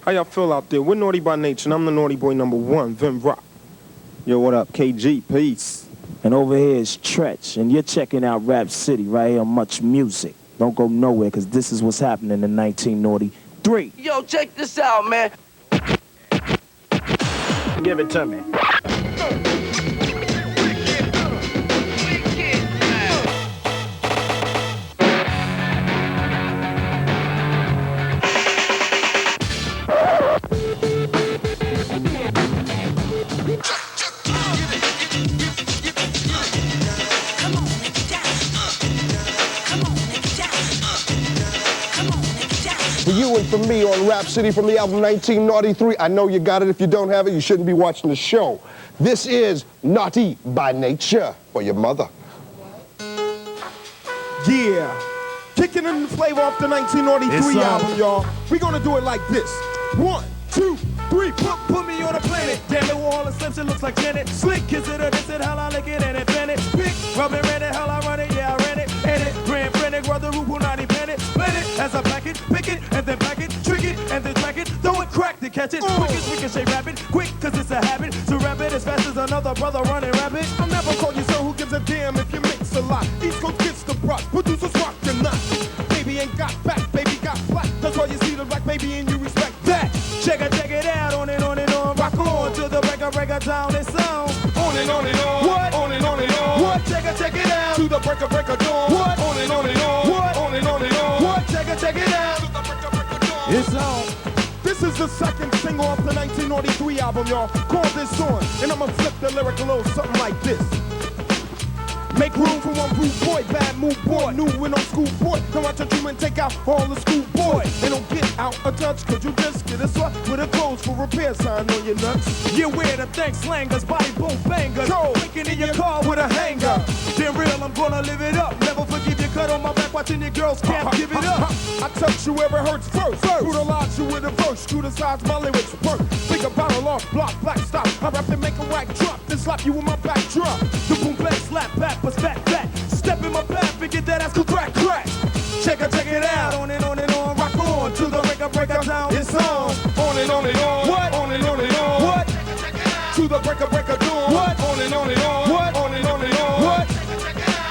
How y'all feel out there? We're Naughty by Nature, and I'm the naughty boy #1, Vim Rock. Yo, what up, KG? Peace. And over here is Tretch, and you're checking out RapCity right here on MuchMusic. Don't go nowhere, because this is what's happening in 1993. Yo, check this out, man. Give it to me. For you and for me on RapCity from the album 1993. I know you got it. If you don't have it, you shouldn't be watching the show. This is Naughty by Nature for your mother. Yeah. Kicking in the flavor off the 1993 album, y'all. We're gonna do it like this. 1, 2, 3, Put me on a planet. Damn it, Wall of Slips, it looks like Janet. Slick, kiss it or diss it, how I lick it and invent it. Pick, rub it, rent it, how I run it, yeah, I ran it. Edit, grand, frantic, brother, who will not invent it. Blend it as a packet, pick it, and then pack it, trick it, and then track it. Throw it, crack to catch it. Quick as ricochet, rapid, quick, cause it's a habit. To rap it as fast as another brother running rabbit. I'll never call you sir, who gives a damn if you mix a lot. East Coast gets the brush, producers rock your nut. Baby ain't got back, baby got flat. That's why you see the black baby and you respect that. Check it out, on and on and on. Rock on to the breaker down and sound. On and on and on. What? On and on and on. What? Check it out. To the breaker dawn. What? On and on and on. What? On and on and on. What? Check it out. To the breaker dawn. It's on. This is the second single off the 1993 album, y'all. Call this on, and I'ma flip the lyric a little something like this. Make room for one rude boy, bad move boy, new and old school boy. Come out your dream and take out all the school boy. And don't get out of touch, cause you just get a slut with a clothes for repair sign on your nuts. You wear the thanks slangers, body boom bangers. Go. Waking in your car with a hanger. Then real, I'm gonna live it up. Never forgive you, cut on my back, watching your girls can't give it up. I touch you where it hurts first. Brutalize you with a verse, scrutinize my lyrics work. Think about a lost block, black stop. I rap to make a whack drop, then slap you with my back drop. The boom back, slap back, but back. Step in my path and get that ass go crack. Check it out. On and on and on. Rock on to the breaker down. It's on. On and on and on. What? On and on and on. What? To the breaker dawn. What? On and on and on. What? On and on and on. What?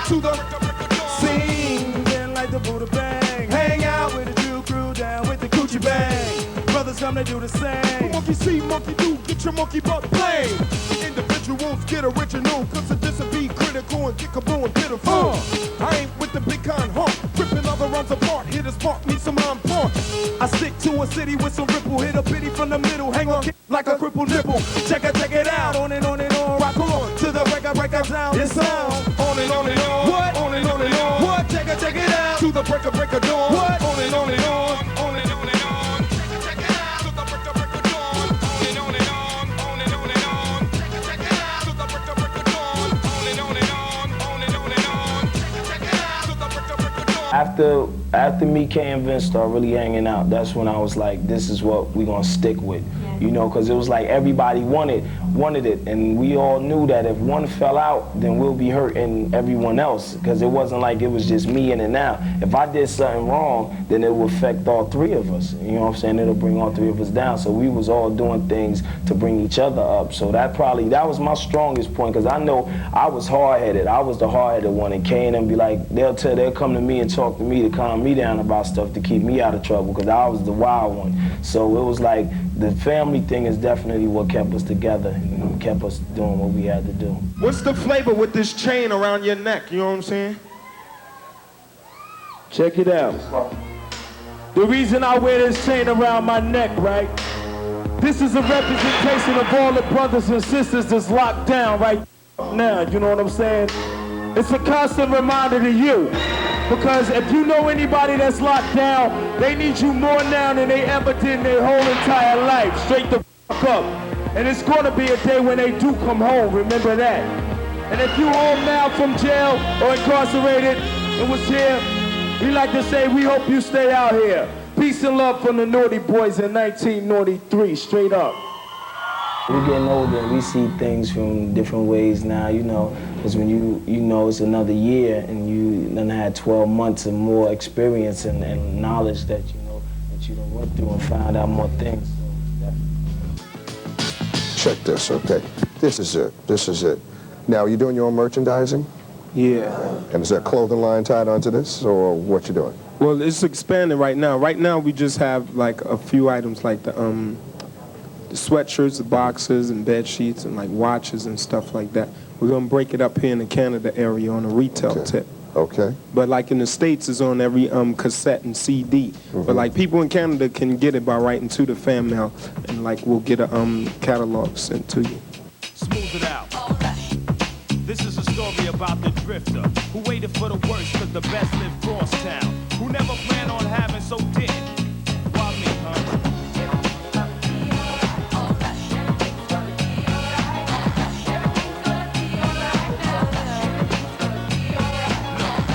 To the breaker dawn. Sing, then like the Buddha bang. Hang out with the Jew crew down with the coochie bang. Brothers come to do the same. Monkey see, monkey do, get your monkey butt played. Individuals get original, cause this will be critical and kickable and pitiful. I ain't with the big con hump, ripping other runs apart, hit a spark, need some on part. I stick to a city with some ripple, hit a pity from the middle, hang on like a crippled nipple. Check it out, on and on and on. Rock on to the breaker down. It's on. On and on and on. What? On and on and on. What? Check it out. To the breaker dawn. What? On and on and on. On and on and on. Check it out. To the breaker dawn. On and on and on. On and on and on. Check it out. To the breaker dawn. On and on and on. On and on and on. Check it out. To the breaker dawn. After me, K and Vince started really hanging out, that's when I was like, this is what we gonna stick with. You know, because it was like everybody wanted it, and we all knew that if one fell out, then we'll be hurting everyone else, because it wasn't like it was just me in and out. If I did something wrong, then it would affect all three of us. You know what I'm saying? It'll bring all three of us down. So we was all doing things to bring each other up. So that was my strongest point, because I know I was hard-headed. I was the hard-headed one, and K and them be like, they'll come to me and talk to me to calm me down about stuff to keep me out of trouble, because I was the wild one. So it was like the family thing is definitely what kept us together and kept us doing what we had to do. What's the flavor with this chain around your neck? You know what I'm saying? Check it out. The reason I wear this chain around my neck, right? This is a representation of all the brothers and sisters that's locked down right now, you know what I'm saying? It's a constant reminder to you, because if you know anybody that's locked down, they need you more now than they ever did in their whole entire life. Straight the fuck up. And it's gonna be a day when they do come home, remember that. And if you home now from jail or incarcerated and was here, we like to say we hope you stay out here. Peace and love from the Naughty Boys in 1993, straight up. We're getting older and we see things from different ways now, you know, because when you know it's another year and you done had 12 months of more experience and knowledge that you know that you done went through and found out more things. So check this, okay? This is it. This is it. Now, are you doing your own merchandising? Yeah. And is there a clothing line tied onto this, or what you doing? Well, it's expanding right now. Right now, we just have like a few items like the sweatshirts, the boxers, and bed sheets, and like watches and stuff like that. We're gonna break it up here in the Canada area on a retail tip. Okay. But like in the States, it's on every cassette and CD. But like people in Canada can get it by writing to the fan mail, and like we'll get a catalog sent to you. Smooth it out. This is a story about the drifter who waited for the worst cause the best lived cross town. Who never planned on having, so did. Why me, huh?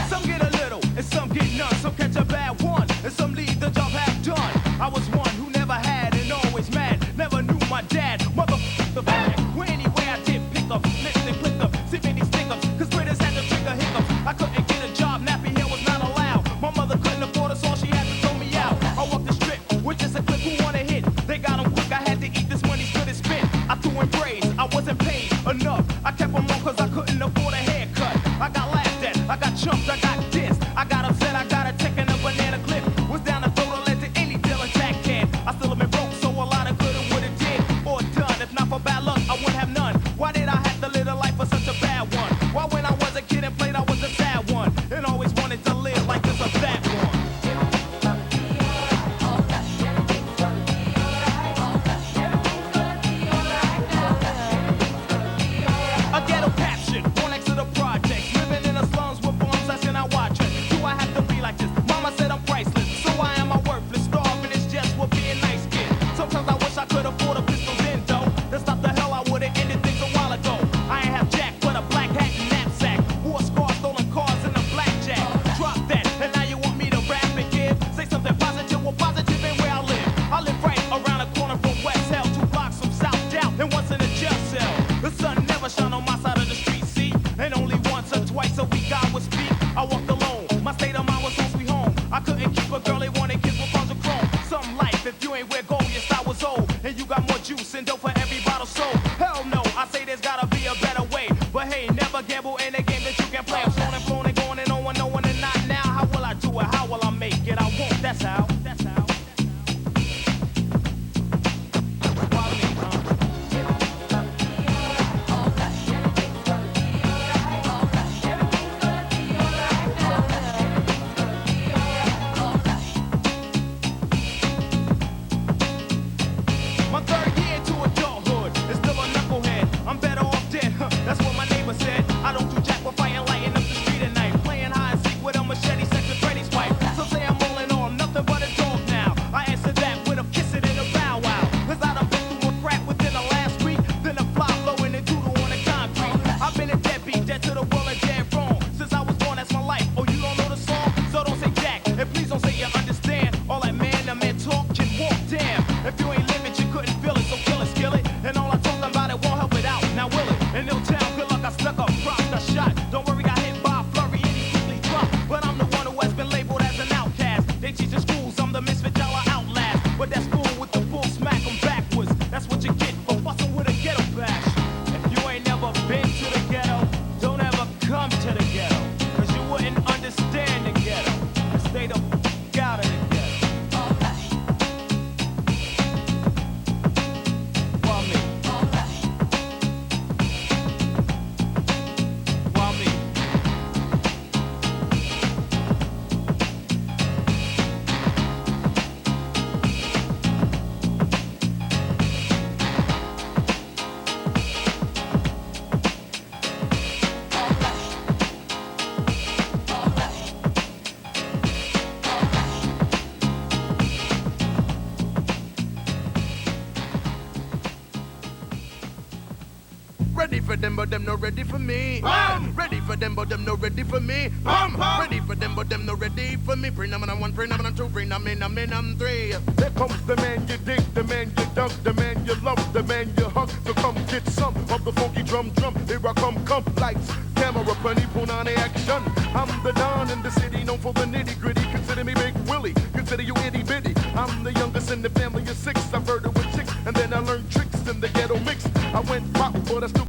Some get a little and some get none. Some catch a bad one and some leave the job half done. I was one who never had and always mad. Never knew my dad. Motherfucker the bag. Well, anyway, I did pick up, lips and click up. Sipping these hiccups, cause British had to trigger hiccups. I couldn't get a job, nappy hair was not allowed. My mother couldn't afford us, all she had to throw me out. I walked the strip with just a clip who wanna hit. They got him quick, I had to eat this money, split and spit. I threw in braids, I wasn't paid enough. I kept them long cause I couldn't afford a haircut. I got laughed at, I got chumped, I got dissed. I got upset, I got a check and a banana clip. Was down the throat, I led to any deal attack can. I still have been broke, so a lot of coulda, woulda, did or done. If not for bad luck, I wouldn't have none. Why did I have to live a life for such a bad one? Why when I was a kid and played, I was a sad one. And always wanted to live like this or that one. A ghetto caption, one next to the projects. Living in the slums with bombs, that's and I watch it. Do I have to be like this? Mama said I'm priceless, so I am a worthless. Starving is just what being nice kid. Sometimes I wish I could afford a pistol then, though. To stop the hell, I would've ended things a while ago. I ain't have jack, but a black hat and knapsack. Wore scars, stolen cars, and a blackjack. Drop that, and now you want me to rap and give? Say something positive, well positive ain't where I live. I live right around the corner from West Hell, 2 blocks from South Down, and once in a jail cell. The sun never shone on my side of the street, see? And only once or twice a week I would speak. I walked alone, my state of mind was home sweet home. I couldn't keep a girl, they wanted kids with cars of chrome. Some life, if you ain't wear gold, your style was old. And you got more juice and dope for every bottle sold. Hell no, I say there's gotta be a better way. But hey, never gamble in a game that you can play. I'm flown and flown and going and no one and not now. How will I do it? How will I make it? I won't, that's how. That's how. Why me, huh? My third year to adulthood is still a knucklehead. I'm better off dead, huh? That's what my neighbor said. I don't do jack with fire and lighting up the street at night. Playing hide and seek with a machete, sex with Freddy's wife. Some say I'm all in all, nothing but a dog now. I answer that with a kiss it in a bow wow. Cause I done been through a crack within the last week. Then a fly blowing and doodle on the concrete. I've been a deadbeat, dead to the world and dead wrong. Since I was born, that's my life. Oh, you don't know the song? So don't say jack, and please don't say you understand. All that man talk can walk, damn. If you ain't living, you couldn't feel it, so kill it, skill it. And all I talk about it won't help it out, now will it? In Ill Town, good luck, I snuck up, dropped a shot. Don't worry, got hit by a flurry and he quickly dropped. But I'm the one who has been labeled as an outcast. They teach in schools, I'm the misfit, y'all are outlast. But that's cool with the full smack, I'm backwards. That's what you get for fussing with a ghetto bash. If you ain't never been to the ghetto, don't ever come to the ghetto. Cause you wouldn't understand the ghetto. And stay the f*** out of the ghetto. Why me? Why me? Ready for them, but them not ready for me. Ready for them, but them not ready for me. Ready for them, but them not ready for me. Bring them on 1, bring them on 2, bring them in 3. There comes the man you dig, the man you dug, the man you love, the man you hug. So come get some of the funky drum. Here I come, lights, camera, plenty, punani action. I'm the Don in the city, known for the nitty gritty. Consider me Big Willie, consider you itty bitty. I'm the youngest in the family of 6. I flirted with chicks, and then I learned tricks in the ghetto mix. I went pop for the stupid.